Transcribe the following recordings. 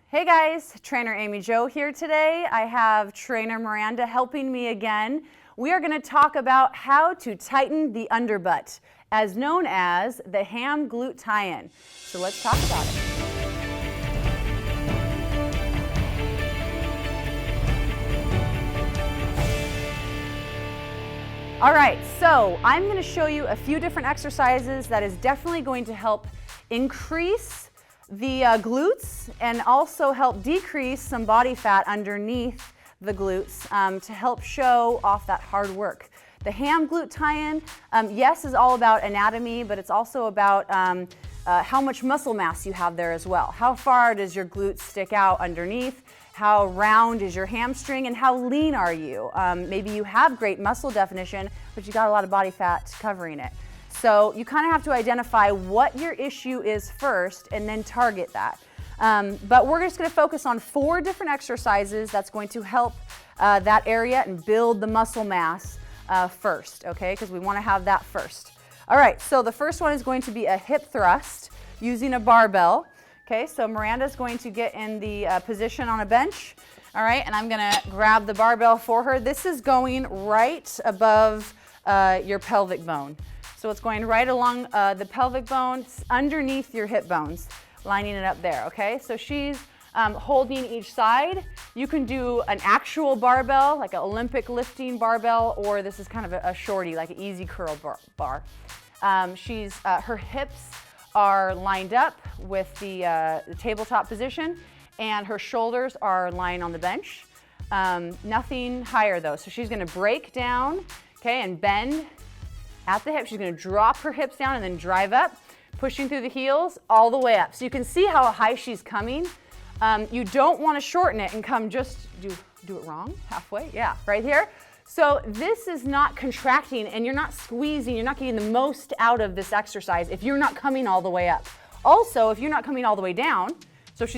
Hey guys, Trainer Amy Jo here today. I have Trainer Miranda helping me again. We are going to talk about how to tighten the underbutt, as known as the Ham Glute Tie-In. So let's talk about it. All right, so I'm going to show you a few different exercises that is definitely going to help increase the glutes and also help decrease some body fat underneath the glutes to help show off that hard work. The Ham Glute Tie-In, yes, is all about anatomy, but it's also about how much muscle mass you have there as well. How far does your glute stick out underneath? How round is your hamstring and how lean are you? Maybe you have great muscle definition, but you got a lot of body fat covering it. So you kind of have to identify what your issue is first and then target that. But we're just going to focus on 4 different exercises that's going to help that area and build the muscle mass first, okay? Because we want to have that first. All right, so the first one is going to be a hip thrust using a barbell. Okay, so Miranda's going to get in the position on a bench. All right, and I'm going to grab the barbell for her. This is going right above your pelvic bone. So it's going right along the pelvic bone, underneath your hip bones, lining it up there, okay? So she's holding each side. You can do an actual barbell, like an Olympic lifting barbell, or this is kind of a shorty, like an easy curl bar. Her hips are lined up with the tabletop position, and her shoulders are lying on the bench. Nothing higher though. So she's gonna break down, okay, and bend at the hip. She's going to drop her hips down and then drive up, pushing through the heels all the way up. So you can see how high she's coming. You don't want to shorten it and come just do it wrong halfway. Yeah, right here. So this is not contracting and you're not squeezing. You're not getting the most out of this exercise if you're not coming all the way up. Also, if you're not coming all the way down, so if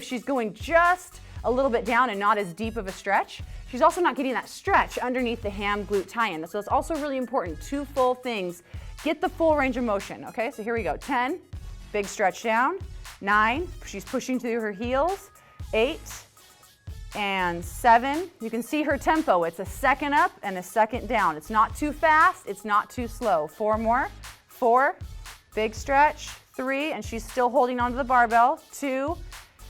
she's going just a little bit down and not as deep of a stretch, she's also not getting that stretch underneath the Ham Glute Tie-In. So it's also really important, 2 full things. Get the full range of motion, okay? So here we go, 10, big stretch down, 9, she's pushing through her heels, 8, and 7. You can see her tempo. It's a second up and a second down. It's not too fast, it's not too slow. 4 more, 4, big stretch, 3, and she's still holding onto the barbell, 2,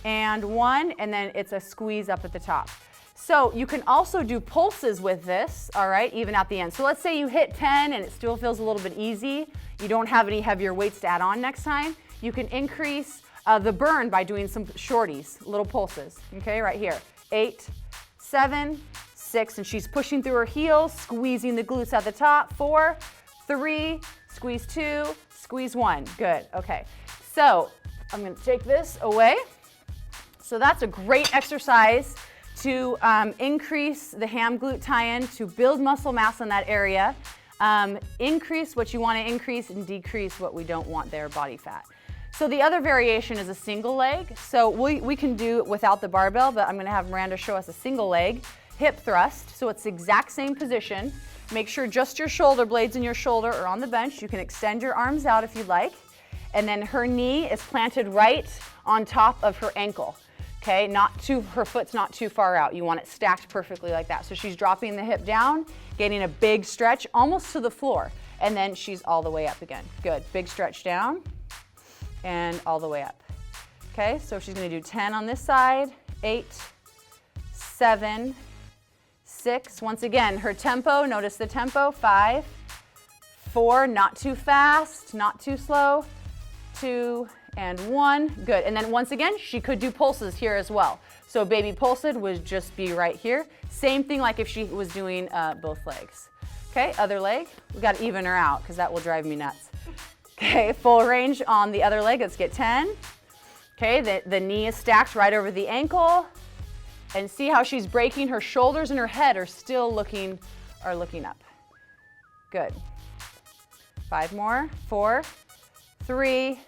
and 1, and then it's a squeeze up at the top. So you can also do pulses with this, all right, even at the end. So let's say you hit 10 and it still feels a little bit easy. You don't have any heavier weights to add on next time. You can increase the burn by doing some shorties, little pulses, okay, right here. 8, 7, 6, and she's pushing through her heels, squeezing the glutes at the top. 4, 3, squeeze 2, squeeze 1. Good, okay. So I'm gonna take this away. So that's a great exercise to increase the Ham Glute Tie-In, to build muscle mass in that area, increase what you want to increase and decrease what we don't want there, body fat. So the other variation is a single leg. So we can do it without the barbell, but I'm going to have Miranda show us a single leg hip thrust. So it's the exact same position. Make sure just your shoulder blades in your shoulder are on the bench. You can extend your arms out if you'd like. And then her knee is planted right on top of her ankle. Okay, her foot's not too far out. You want it stacked perfectly like that. So she's dropping the hip down, getting a big stretch almost to the floor, and then she's all the way up again. Good, big stretch down and all the way up. Okay, so she's gonna do 10 on this side, 8, 7, 6. Once again, her tempo, notice the tempo, 5, 4, not too fast, not too slow, 2, and 1, good. And then once again, she could do pulses here as well. So baby pulsed would just be right here. Same thing like if she was doing both legs. Okay, other leg, we gotta even her out because that will drive me nuts. Okay, full range on the other leg, let's get 10. Okay, the knee is stacked right over the ankle. And see how she's breaking, her shoulders and her head are still looking up. Good. 5 more, 4, 3,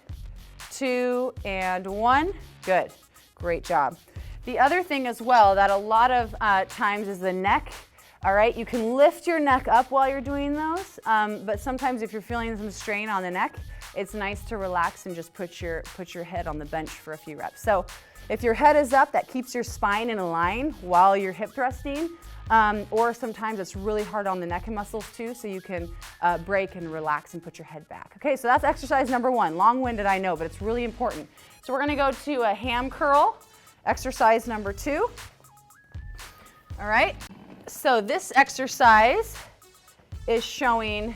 2, and 1. Good, great job. The other thing as well that a lot of times is the neck. All right, you can lift your neck up while you're doing those, but sometimes if you're feeling some strain on the neck, it's nice to relax and just put your head on the bench for a few reps. So If your head is up, that keeps your spine in a line while you're hip thrusting. Or sometimes it's really hard on the neck and muscles too, so you can break and relax and put your head back. Okay, so that's exercise number 1. Long-winded, I know, but it's really important. So we're gonna go to a ham curl, exercise number 2. All right, so this exercise is showing,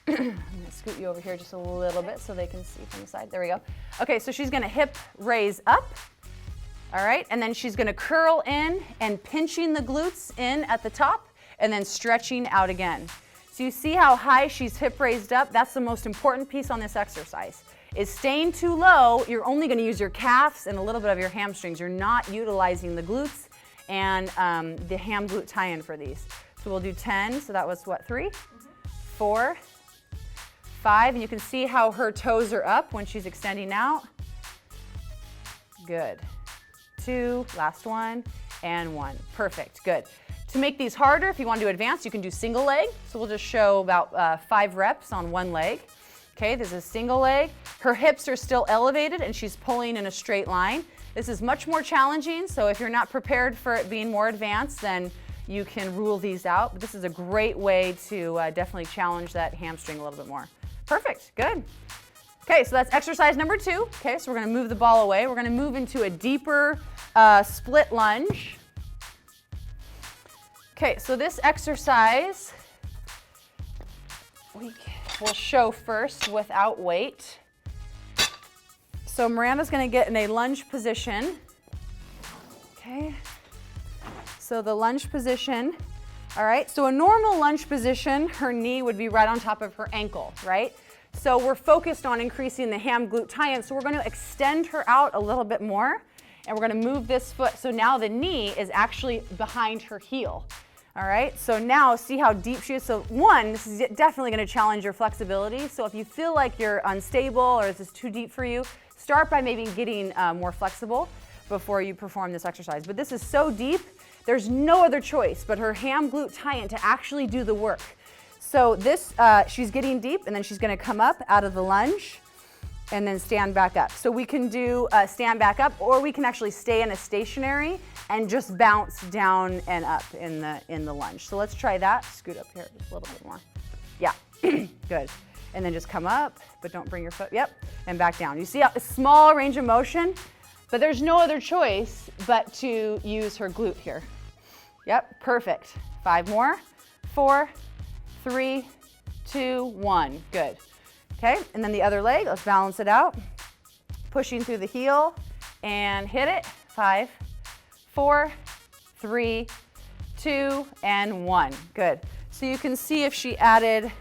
I'm gonna scoot you over here just a little bit so they can see from the side. There we go. Okay, so she's gonna hip raise up. All right, and then she's gonna curl in and pinching the glutes in at the top and then stretching out again. So you see how high she's hip raised up? That's the most important piece on this exercise. Is staying too low, you're only gonna use your calves and a little bit of your hamstrings. You're not utilizing the glutes and the Ham Glute Tie-In for these. So we'll do 10, so that was what, 3? 4, 5, and you can see how her toes are up when she's extending out. Good. 2, last one, and 1. Perfect, good. To make these harder, if you want to do advanced, you can do single leg. So we'll just show about 5 reps on 1 leg. Okay, this is single leg. Her hips are still elevated and she's pulling in a straight line. This is much more challenging, so if you're not prepared for it being more advanced, then you can rule these out. But this is a great way to definitely challenge that hamstring a little bit more. Perfect, good. Okay, so that's exercise number 2. Okay, so we're gonna move the ball away. We're gonna move into a deeper split lunge. Okay, so this exercise we will show first without weight. So Miranda's gonna get in a lunge position. Okay, so the lunge position, all right, so a normal lunge position, her knee would be right on top of her ankle, right? So we're focused on increasing the Ham Glute Tie-In, so we're gonna extend her out a little bit more, and we're gonna move this foot, so now the knee is actually behind her heel. All right, so now see how deep she is. So 1, this is definitely gonna challenge your flexibility. So if you feel like you're unstable or this is too deep for you, start by maybe getting more flexible before you perform this exercise. But this is so deep, there's no other choice but her Ham Glute Tie-In to actually do the work. So this, she's getting deep and then she's gonna come up out of the lunge and then stand back up. So we can do stand back up, or we can actually stay in a stationary and just bounce down and up in the lunge. So let's try that. Scoot up here just a little bit more. Yeah, good. And then just come up, but don't bring your foot, yep, and back down. You see a small range of motion, but there's no other choice but to use her glute here. Yep, perfect. 5 more, 4, 3, 2, 1, good. Okay, and then the other leg, let's balance it out. Pushing through the heel and hit it. 5, 4, 3, 2, and 1. Good. So you can see if she added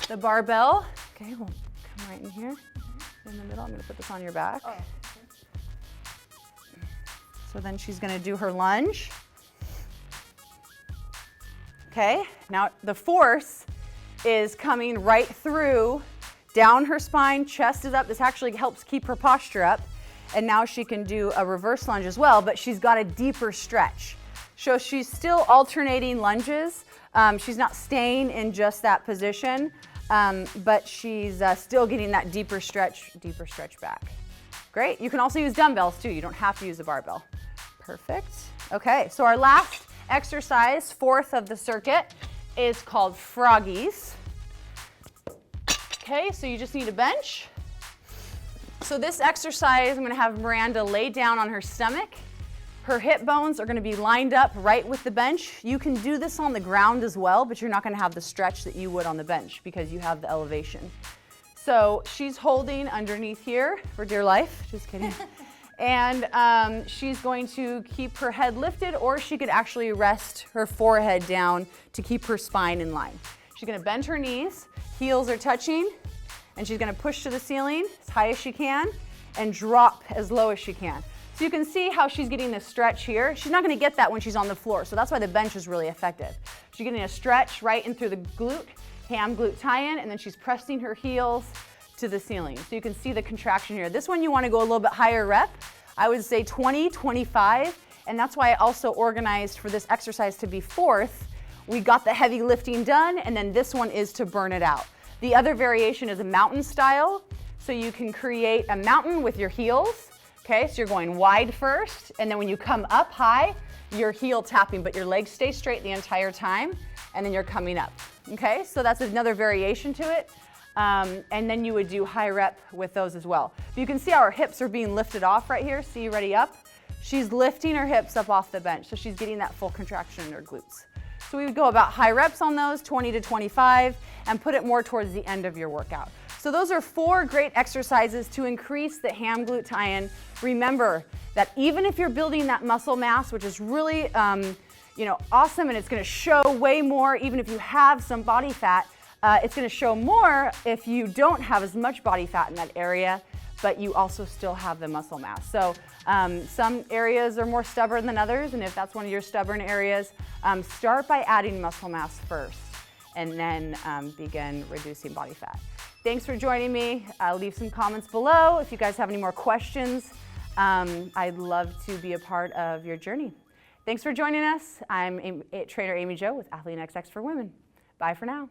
the barbell. Okay, we'll come right in here in the middle. I'm gonna put this on your back. Oh, okay. So then she's gonna do her lunge. Okay, now the force is coming right through, down her spine, chest is up. This actually helps keep her posture up. And now she can do a reverse lunge as well, but she's got a deeper stretch. So she's still alternating lunges. She's not staying in just that position, but she's still getting that deeper stretch back. Great, you can also use dumbbells too. You don't have to use a barbell. Perfect. Okay, so our last exercise, 4th of the circuit, is called froggies. Okay, so you just need a bench. So this exercise, I'm gonna have Miranda lay down on her stomach. Her hip bones are gonna be lined up right with the bench. You can do this on the ground as well, but you're not gonna have the stretch that you would on the bench because you have the elevation. So she's holding underneath here for dear life, just kidding. And she's going to keep her head lifted, or she could actually rest her forehead down to keep her spine in line. She's gonna bend her knees, heels are touching, and she's gonna push to the ceiling as high as she can and drop as low as she can. So you can see how she's getting this stretch here. She's not gonna get that when she's on the floor, so that's why the bench is really effective. She's getting a stretch right in through the glute, Ham Glute Tie-In, and then she's pressing her heels to the ceiling. So you can see the contraction here. This one you wanna go a little bit higher rep. I would say 20, 25, and that's why I also organized for this exercise to be 4th. We got the heavy lifting done, and then this one is to burn it out. The other variation is a mountain style. So you can create a mountain with your heels. Okay, so you're going wide first, and then when you come up high, your heel tapping, but your legs stay straight the entire time, and then you're coming up. Okay, so that's another variation to it. And then you would do high rep with those as well. But you can see how our hips are being lifted off right here. See, ready up? She's lifting her hips up off the bench, so she's getting that full contraction in her glutes. So we would go about high reps on those, 20 to 25, and put it more towards the end of your workout. So those are 4 great exercises to increase the ham glute tie-in. Remember that even if you're building that muscle mass, which is really awesome, and it's gonna show way more even if you have some body fat, it's gonna show more if you don't have as much body fat in that area, but you also still have the muscle mass. So some areas are more stubborn than others, and if that's one of your stubborn areas, start by adding muscle mass first, and then begin reducing body fat. Thanks for joining me. Leave some comments below if you guys have any more questions. I'd love to be a part of your journey. Thanks for joining us. I'm trainer Amy Jo with Athlean-XX for Women. Bye for now.